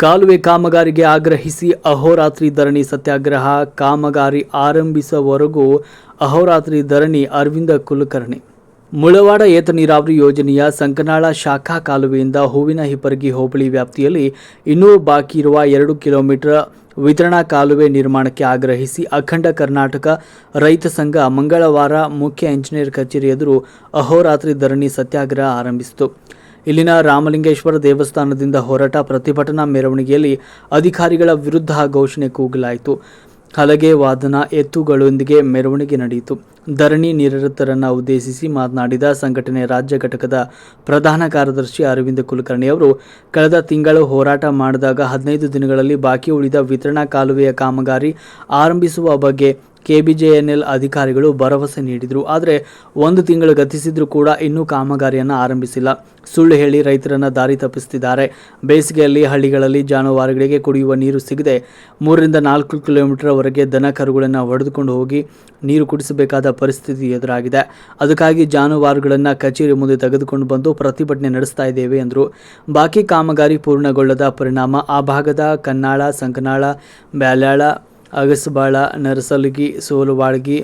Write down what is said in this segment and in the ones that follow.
ಕಾಲುವೆ ಕಾಮಗಾರಿಗೆ ಆಗ್ರಹಿಸಿ ಅಹೋರಾತ್ರಿ ಧರಣಿ ಸತ್ಯಾಗ್ರಹ. ಕಾಮಗಾರಿ ಆರಂಭಿಸುವವರೆಗೂ ಅಹೋರಾತ್ರಿ ಧರಣಿ. ಅರವಿಂದ ಕುಲಕರ್ಣಿ. ಮುಳವಾಡ ಏತ ನೀರಾವರಿ ಯೋಜನೆಯ ಸಂಕನಾಳ ಶಾಖಾ ಕಾಲುವೆಯಿಂದ ಹೂವಿನ ಹಿಪ್ಪರಗಿ ಹೋಬಳಿ ವ್ಯಾಪ್ತಿಯಲ್ಲಿ ಇನ್ನೂ ಬಾಕಿ ಇರುವ 2 ಕಿಲೋಮೀಟರ್ ವಿತರಣಾ ಕಾಲುವೆ ನಿರ್ಮಾಣಕ್ಕೆ ಆಗ್ರಹಿಸಿ ಅಖಂಡ ಕರ್ನಾಟಕ ರೈತ ಸಂಘ ಮಂಗಳವಾರ ಮುಖ್ಯ ಎಂಜಿನಿಯರ್ ಕಚೇರಿ ಎದುರು ಅಹೋರಾತ್ರಿ ಧರಣಿ ಸತ್ಯಾಗ್ರಹ ಆರಂಭಿಸಿತು. ಇಲ್ಲಿನ ರಾಮಲಿಂಗೇಶ್ವರ ದೇವಸ್ಥಾನದಿಂದ ಹೊರಟ ಪ್ರತಿಭಟನಾ ಮೆರವಣಿಗೆಯಲ್ಲಿ ಅಧಿಕಾರಿಗಳ ವಿರುದ್ಧ ಘೋಷಣೆ ಕೂಗಲಾಯಿತು. ಹಲಗೆ ವಾದನ ಎತ್ತುಗಳೊಂದಿಗೆ ಮೆರವಣಿಗೆ ನಡೆಯಿತು. ಧರಣಿ ನಿರತರನ್ನು ಉದ್ದೇಶಿಸಿ ಮಾತನಾಡಿದ ಸಂಘಟನೆ ರಾಜ್ಯ ಘಟಕದ ಪ್ರಧಾನ ಕಾರ್ಯದರ್ಶಿ ಅರವಿಂದ ಕುಲಕರ್ಣಿ ಅವರು, ಕಳೆದ ತಿಂಗಳು ಹೋರಾಟ ಮಾಡಿದಾಗ 15 ದಿನಗಳಲ್ಲಿ ಬಾಕಿ ಉಳಿದ ವಿತರಣಾ ಕಾಲುವೆಯ ಕಾಮಗಾರಿ ಆರಂಭಿಸುವ ಬಗ್ಗೆ ಕೆಬಿಜೆಎನ್ಎಲ್ ಅಧಿಕಾರಿಗಳು ಭರವಸೆ ನೀಡಿದರು. ಆದರೆ 1 ತಿಂಗಳು ಗತಿಸಿದ್ರೂ ಕೂಡ ಇನ್ನೂ ಕಾಮಗಾರಿಯನ್ನು ಆರಂಭಿಸಿಲ್ಲ. ಸುಳ್ಳು ಹೇಳಿ ರೈತರನ್ನು ದಾರಿ ತಪ್ಪಿಸುತ್ತಿದ್ದಾರೆ. ಬೇಸಿಗೆಯಲ್ಲಿ ಹಳ್ಳಿಗಳಲ್ಲಿ ಜಾನುವಾರುಗಳಿಗೆ ಕುಡಿಯುವ ನೀರು ಸಿಗದೆ 3 ರಿಂದ 4 ಕಿಲೋಮೀಟರ್ ವರೆಗೆ ದನ ಕರುಗಳನ್ನು ಹೊಡೆದುಕೊಂಡು ಹೋಗಿ ನೀರು ಕುಡಿಸಬೇಕಾದ ಪರಿಸ್ಥಿತಿ ಎದುರಾಗಿದೆ. ಅದಕ್ಕಾಗಿ ಜಾನುವಾರುಗಳನ್ನು ಕಚೇರಿ ಮುಂದೆ ತೆಗೆದುಕೊಂಡು ಬಂದು ಪ್ರತಿಭಟನೆ ನಡೆಸ್ತಾ ಇದ್ದೇವೆ ಎಂದರು. ಬಾಕಿ ಕಾಮಗಾರಿ ಪೂರ್ಣಗೊಳ್ಳದ ಪರಿಣಾಮ ಆ ಭಾಗದ ಕನ್ನಾಳ, ಸಂಕನಾಳ, ಬ್ಯಾಲ್ಯಾಳ, ಅಗಸಬಾಳ, ನರಸಲಗಿ, ಸೋಲವಾಡಗಿ,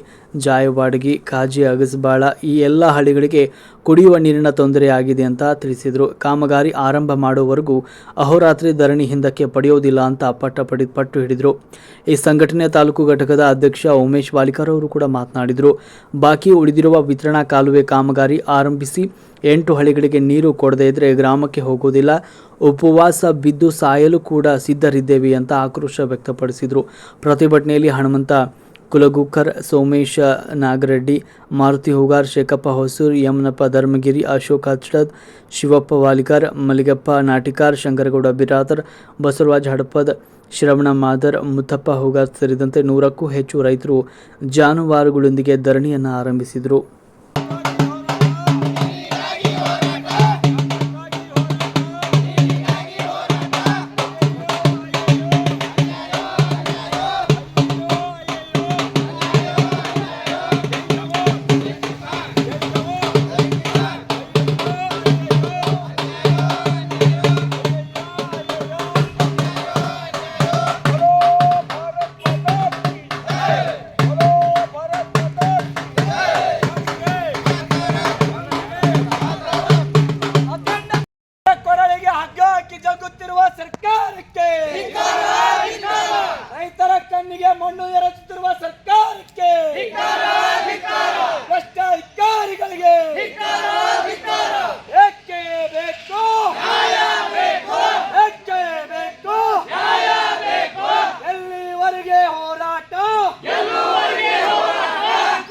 ಜಾಯವಾಡಗಿ, ಕಾಜಿ, ಅಗಸಬಾಳ ಈ ಎಲ್ಲ ಹಳ್ಳಿಗಳಿಗೆ ಕುಡಿಯುವ ನೀರಿನ ತೊಂದರೆ ಆಗಿದೆ ಅಂತ ತಿಳಿಸಿದರು. ಕಾಮಗಾರಿ ಆರಂಭ ಮಾಡುವವರೆಗೂ ಅಹೋರಾತ್ರಿ ಧರಣಿ ಹಿಂದಕ್ಕೆ ಪಡೆಯೋದಿಲ್ಲ ಅಂತ ಪಟ್ಟು ಹಿಡಿದರು. ಈ ಸಂಘಟನೆಯ ತಾಲೂಕು ಘಟಕದ ಅಧ್ಯಕ್ಷ ಉಮೇಶ್ ವಾಲಿಕರ್ ಅವರು ಕೂಡ ಮಾತನಾಡಿದರು. ಬಾಕಿ ಉಳಿದಿರುವ ವಿತರಣಾ ಕಾಲುವೆ ಕಾಮಗಾರಿ ಆರಂಭಿಸಿ 8 ಹಳ್ಳಿಗಳಿಗೆ ನೀರು ಕೊಡದೇ ಇದ್ದರೆ ಗ್ರಾಮಕ್ಕೆ ಹೋಗೋದಿಲ್ಲ, ಉಪವಾಸ ಬಿದ್ದು ಸಾಯಲು ಕೂಡ ಸಿದ್ಧರಿದ್ದೇವೆ ಅಂತ ಆಕ್ರೋಶ ವ್ಯಕ್ತಪಡಿಸಿದರು. ಪ್ರತಿಭಟನೆಯಲ್ಲಿ ಹನುಮಂತ ಕುಲಗುಕರ್, ಸೋಮೇಶ ನಾಗರೆಡ್ಡಿ, ಮಾರುತಿ ಹೂಗಾರ್, ಶೇಖಪ್ಪ ಹೊಸೂರ್, ಯಮನಪ್ಪ ಧರ್ಮಗಿರಿ, ಅಶೋಕ್ ಹಚ್ಡದ್, ಶಿವಪ್ಪ ವಾಲಿಕರ್, ಮಲಿಗಪ್ಪ ನಾಟಿಕಾರ್, ಶಂಕರಗೌಡ ಬಿರಾದರ್, ಬಸವರಾಜ್ ಹಡಪದ್, ಶ್ರವಣ ಮಾದರ್, ಮುತ್ತಪ್ಪ ಹೂಗಾರ್ ಸೇರಿದಂತೆ 100ಕ್ಕೂ ಹೆಚ್ಚು ರೈತರು ಜಾನುವಾರುಗಳೊಂದಿಗೆ ಧರಣಿಯನ್ನು ಆರಂಭಿಸಿದರು. ಜಗ್ಗುತ್ತಿರುವ ಸರ್ಕಾರಕ್ಕೆ, ರೈತರ ಕಣ್ಣಿಗೆ ಮಣ್ಣು ಎರಚುತ್ತಿರುವ ಸರ್ಕಾರಕ್ಕೆ, ಭ್ರಷ್ಟ ಅಧಿಕಾರಿಗಳಿಗೆ ಏಕೆ ಬೇಕು, ಏಕೆ ಬೇಕು, ಎಲ್ಲಿವರೆಗೆ ಹೋರಾಟ,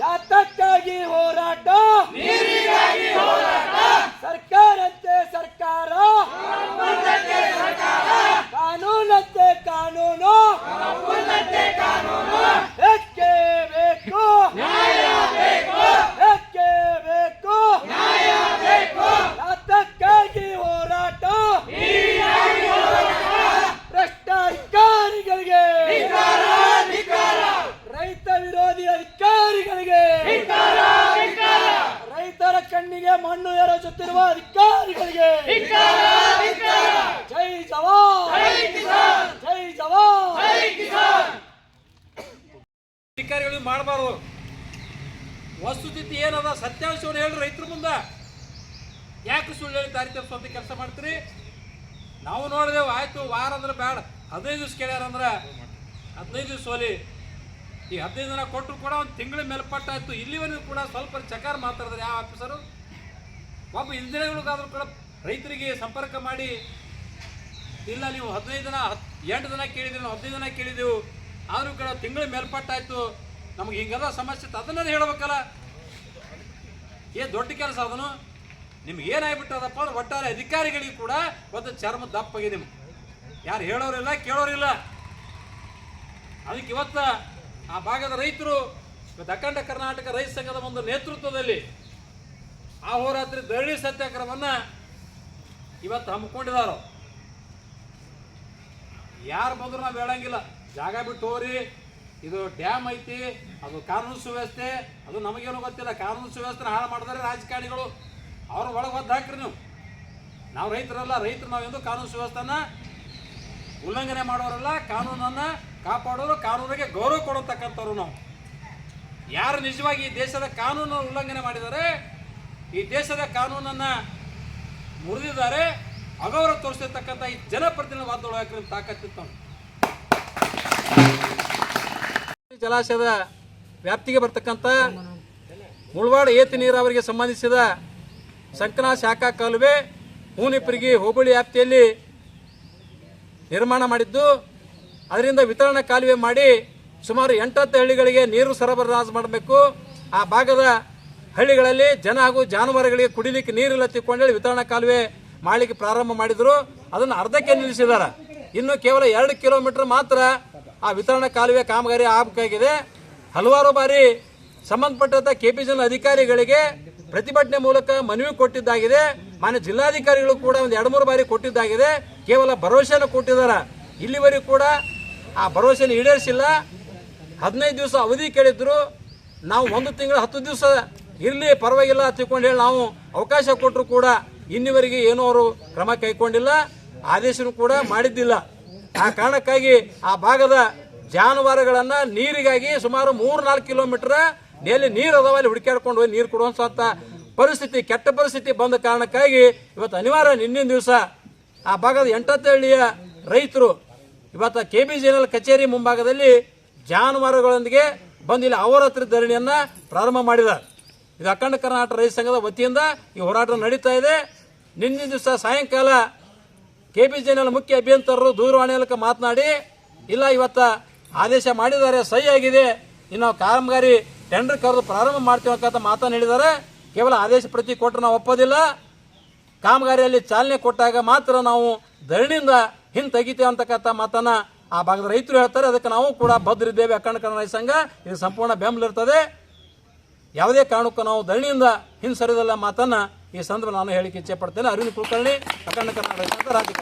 ಯಾತಕ್ಕಾಗಿ ಹೋರಾಟ, ಸರ್ಕಾರಂತೆ ಸರ್ಕಾರ, ಕಾನೂನಂತೆ ಕಾನೂನು, ಏಕೆ ಬೇಕು, ಏಕೆ ಬೇಕು, ಯಾತಕ್ಕಾಗಿ ಹೋರಾಟ, ಭ್ರಷ್ಟ ಅಧಿಕಾರಿಗಳಿಗೆ, ರೈತ ವಿರೋಧಿ ಅಧಿಕಾರಿಗಳಿಗೆ, ರೈತರ ಕಣ್ಣಿಗೆ ಮಣ್ಣು ಎರಚುತ್ತಿರುವ ಅಧಿಕಾರಿಗಳಿಗೆ ಜೈ ಜವಾನ್, ಜೈ ಜವಾನ್. ಅಧಿಕಾರಿಗಳು ಮಾಡಬಾರ್ದು. ವಸ್ತುಸ್ಥಿತಿ ಏನದ ಸತ್ಯಾಂಶವನ್ನು ಹೇಳಿ ರೈತರ ಮುಂದೆ ಯಾಕೆ ಸುಳ್ಳು ಹೇಳಿ ದಾರಿ ತಪ್ಪಿಸುವಂತ ಕೆಲಸ ಮಾಡ್ತೀರಿ? ನಾವು ನೋಡಿದೆವು. ಆಯ್ತು, ವಾರ ಅಂದ್ರೆ ಬೇಡ, 15 ದಿವಸ ಕೇಳ್ಯಾರಂದ್ರೆ 15 ದಿವಸ ಹೋಲಿ. ಈ 15 ದಿನ ಕೊಟ್ಟರು ಕೂಡ ಒಂದು ತಿಂಗಳ ಮೇಲ್ಪಟ್ಟಾಯ್ತು. ಇಲ್ಲಿವರೆಗೂ ಕೂಡ ಸ್ವಲ್ಪ ಚಕಾರ ಮಾತಾಡಿದ್ರೆ ಯಾವ ಆಫೀಸರು? ಒಬ್ಬ ಇಂಜಿನಿಯರ್ಗಳಿಗಾದ್ರೂ ಕೂಡ ರೈತರಿಗೆ ಸಂಪರ್ಕ ಮಾಡಿ, ಇಲ್ಲ ನೀವು 15 ದಿನ 8 ದಿನ ಕೇಳಿದ್ವಿ, ನಾವು 15 ದಿನ ಕೇಳಿದೆವು, ಆದರೂ ಕೂಡ ತಿಂಗಳ ಮೇಲ್ಪಟ್ಟಾಯ್ತು, ನಮ್ಗೆ ಹಿಂಗೆಲ್ಲ ಸಮಸ್ಯೆ ಇತ್ತು, ಅದನ್ನೇ ಹೇಳ್ಬೇಕಲ್ಲ. ದೊಡ್ಡ ಕೆಲಸ ಅದನ್ನು. ನಿಮ್ಗೆ ಏನಾಗ್ಬಿಟ್ಟದಪ್ಪ ಅಂದ್ರೆ ಒಟ್ಟಾರೆ ಅಧಿಕಾರಿಗಳಿಗೆ ಕೂಡ ಒಂದು ಚರ್ಮ ದಪ್ಪಾಗಿದೆ. ನಿಮ್ಗೆ ಯಾರು ಹೇಳೋರಿಲ್ಲ, ಕೇಳೋರಿಲ್ಲ. ಅದಕ್ಕೆ ಇವತ್ತು ಆ ಭಾಗದ ರೈತರು ಅಖಂಡ ಕರ್ನಾಟಕ ರೈತ ಸಂಘದ ಒಂದು ನೇತೃತ್ವದಲ್ಲಿ ಅಹೋರಾತ್ರಿ ಧರಣಿ ಸತ್ಯಾಗ್ರಹವನ್ನು ಇವತ್ತು ಹಮ್ಮಿಕೊಂಡಿದ್ದಾರೆ. ಯಾರು ಬಂದರೂ ನಾವು ಹೇಳಂಗಿಲ್ಲ, ಜಾಗ ಬಿಟ್ಟು ಹೋಗ್ರಿ, ಇದು ಡ್ಯಾಮ್ ಐತಿ, ಅದು ಕಾನೂನು ಸುವ್ಯವಸ್ಥೆ, ಅದು ನಮಗೇನು ಗೊತ್ತಿಲ್ಲ. ಕಾನೂನು ಸುವ್ಯವಸ್ಥೆ ಹಾಳು ಮಾಡಿದರೆ ರಾಜಕಾರಣಿಗಳು, ಅವ್ರ ಒಳಗೆ ಒದ್ದು ಹಾಕ್ರಿ ನೀವು. ನಾವು ರೈತರಲ್ಲ, ರೈತರು ನಾವೆಂದು ಕಾನೂನು ಸುವ್ಯವಸ್ಥೆನ ಉಲ್ಲಂಘನೆ ಮಾಡೋರಲ್ಲ, ಕಾನೂನನ್ನು ಕಾಪಾಡೋರು, ಕಾನೂನಿಗೆ ಗೌರವ ಕೊಡತಕ್ಕಂಥವ್ರು ನಾವು. ಯಾರು ನಿಜವಾಗಿ ಈ ದೇಶದ ಕಾನೂನನ್ನು ಉಲ್ಲಂಘನೆ ಮಾಡಿದ್ದಾರೆ, ಈ ದೇಶದ ಕಾನೂನನ್ನು ಮುರಿದಿದ್ದಾರೆ, ಅಗೌರವ ತೋರಿಸಿರ್ತಕ್ಕಂಥ ಈ ಜನಪ್ರತಿನಿಧಿ ವಾದೊಳಗೆ ತಾಕತ್ತಿತ್ತು. ಜಲಾಶಯದ ವ್ಯಾಪ್ತಿಗೆ ಬರ್ತಕ್ಕಂಥ ಮುಳವಾಡ ಏತ ನೀರಾವರಿಗೆ ಸಂಬಂಧಿಸಿದ ಸಂಕನಾ ಶಾಖಾ ಕಾಲುವೆ ಹೂನಿಪ್ಪರಿಗೆ ಹೋಬಳಿ ವ್ಯಾಪ್ತಿಯಲ್ಲಿ ನಿರ್ಮಾಣ ಮಾಡಿದ್ದು, ಅದರಿಂದ ವಿತರಣಾ ಕಾಲುವೆ ಮಾಡಿ ಸುಮಾರು 8 ಹಳ್ಳಿಗಳಿಗೆ ನೀರು ಸರಬರಾಜು ಮಾಡಬೇಕು. ಆ ಭಾಗದ ಹಳ್ಳಿಗಳಲ್ಲಿ ಜನ ಹಾಗೂ ಜಾನುವಾರುಗಳಿಗೆ ಕುಡಿಲಿಕ್ಕೆ ನೀರಿಲ್ಲ ತಿಳ್ಕೊಂಡೇಳಿ ವಿತರಣಾ ಕಾಲುವೆ ಮಾಡಲಿಕ್ಕೆ ಪ್ರಾರಂಭ ಮಾಡಿದ್ರು. ಅದನ್ನು ಅರ್ಧಕ್ಕೆ ನಿಲ್ಲಿಸಿದ್ದಾರೆ. ಇನ್ನು ಕೇವಲ 2 ಕಿಲೋಮೀಟರ್ ಮಾತ್ರ ಆ ವಿತರಣಾ ಕಾಲುವೆ ಕಾಮಗಾರಿ ಆಗಬೇಕಾಗಿದೆ. ಹಲವಾರು ಬಾರಿ ಸಂಬಂಧಪಟ್ಟಂತ KPGL ಅಧಿಕಾರಿಗಳಿಗೆ ಪ್ರತಿಭಟನೆ ಮೂಲಕ ಮನವಿ ಕೊಟ್ಟಿದ್ದಾಗಿದೆ. ಮಾನ್ಯ ಜಿಲ್ಲಾಧಿಕಾರಿಗಳು ಕೂಡ ಒಂದು 2-3 ಬಾರಿ ಕೊಟ್ಟಿದ್ದಾಗಿದೆ. ಕೇವಲ ಭರವಸೆಯನ್ನು ಕೊಟ್ಟಿದ್ದಾರೆ. ಇಲ್ಲಿವರೆಗೂ ಕೂಡ ಆ ಭರವಸೆಯನ್ನು ಈಡೇರಿಸಿಲ್ಲ. 15 ದಿವಸ ಅವಧಿ ಕೇಳಿದ್ರು. ನಾವು 1 ತಿಂಗಳು 10 ದಿವಸ ಇರಲಿ ಪರವಾಗಿಲ್ಲ ತಿಳ್ಕೊಂಡು ಹೇಳಿ ನಾವು ಅವಕಾಶ ಕೊಟ್ಟರು ಕೂಡ ಇನ್ನಿವರೆಗೆ ಏನೂ ಅವರು ಕ್ರಮ ಕೈಗೊಂಡಿಲ್ಲ, ಆದೇಶನೂ ಕೂಡ ಮಾಡಿದ್ದಿಲ್ಲ. ಆ ಕಾರಣಕ್ಕಾಗಿ ಆ ಭಾಗದ ಜಾನುವಾರುಗಳನ್ನು ನೀರಿಗಾಗಿ ಸುಮಾರು 3-4 ಕಿಲೋಮೀಟರ್ ನೇಲಿ ನೀರು ಅದಾವ, ಅಲ್ಲಿ ಹುಡುಕಾಡ್ಕೊಂಡು ಹೋಗಿ ನೀರು ಕೊಡುವಂಥ ಪರಿಸ್ಥಿತಿ, ಕೆಟ್ಟ ಪರಿಸ್ಥಿತಿ ಬಂದ ಕಾರಣಕ್ಕಾಗಿ ಇವತ್ತು ಅನಿವಾರ್ಯ ನಿನ್ನಿನ ದಿವಸ ಆ ಭಾಗದ 8 ಹಳ್ಳಿಯ ರೈತರು ಇವತ್ತು KPGL ಕಚೇರಿ ಮುಂಭಾಗದಲ್ಲಿ ಜಾನುವಾರುಗಳೊಂದಿಗೆ ಬಂದು ಇಲ್ಲಿ ಅಹೋರಾತ್ರಿ ಧರಣಿಯನ್ನು ಪ್ರಾರಂಭ ಮಾಡಿದ್ದಾರೆ. ಇದು ಅಖಂಡ ಕರ್ನಾಟಕ ರೈತ ಸಂಘದ ವತಿಯಿಂದ ಈ ಹೋರಾಟ ನಡೀತಾ ಇದೆ. ನಿನ್ನೆ ದಿವಸ ಸಾಯಂಕಾಲ KPGL ಮುಖ್ಯ ಅಭಿಯಂತರರು ದೂರವಾಣಿ ಮೂಲಕ ಮಾತನಾಡಿ, ಇಲ್ಲ ಇವತ್ತು ಆದೇಶ ಮಾಡಿದ್ದಾರೆ, ಸಹಿ ಆಗಿದೆ, ಇನ್ನು ಕಾಮಗಾರಿ ಟೆಂಡರ್ ಕರೆದು ಪ್ರಾರಂಭ ಮಾಡ್ತೀವಿ ಅಂತ ಮಾತನ್ನು ಹೇಳಿದ್ದಾರೆ. ಕೇವಲ ಆದೇಶ ಪ್ರತಿ ಕೊಟ್ಟರೆ ನಾವು ಒಪ್ಪೋದಿಲ್ಲ, ಕಾಮಗಾರಿಯಲ್ಲಿ ಚಾಲನೆ ಕೊಟ್ಟಾಗ ಮಾತ್ರ ನಾವು ಧರಣಿಯಿಂದ ಹಿಂತೆಗಿತೇವೆ ಅಂತಕ್ಕಂಥ ಮಾತನ್ನು ಆ ಭಾಗದ ರೈತರು ಹೇಳ್ತಾರೆ. ಅದಕ್ಕೆ ನಾವು ಕೂಡ ಬದ್ಧರಿದ್ದೇವೆ. ಅಖಂಡ ಕನ್ನಡ ರೈತ ಸಂಘ ಇದು ಸಂಪೂರ್ಣ ಬೆಂಬಲ ಇರ್ತದೆ. ಯಾವುದೇ ಕಾರಣಕ್ಕೂ ನಾವು ಧರಣಿಯಿಂದ ಹಿಂಸರಿದಲ್ಲ ಮಾತನ್ನು ಈ ಸಂದರ್ಭ ನಾನು ಹೇಳಿಕೆ ಇಚ್ಛೆ ಪಡ್ತೇನೆ. ಅರವಿಂದ್ ಕುಲಕರ್ಣಿ, ಅಖಂಡ ಕನ್ನಡ ರೈತ ಸಂಘ, ರಾಜ್ಯ.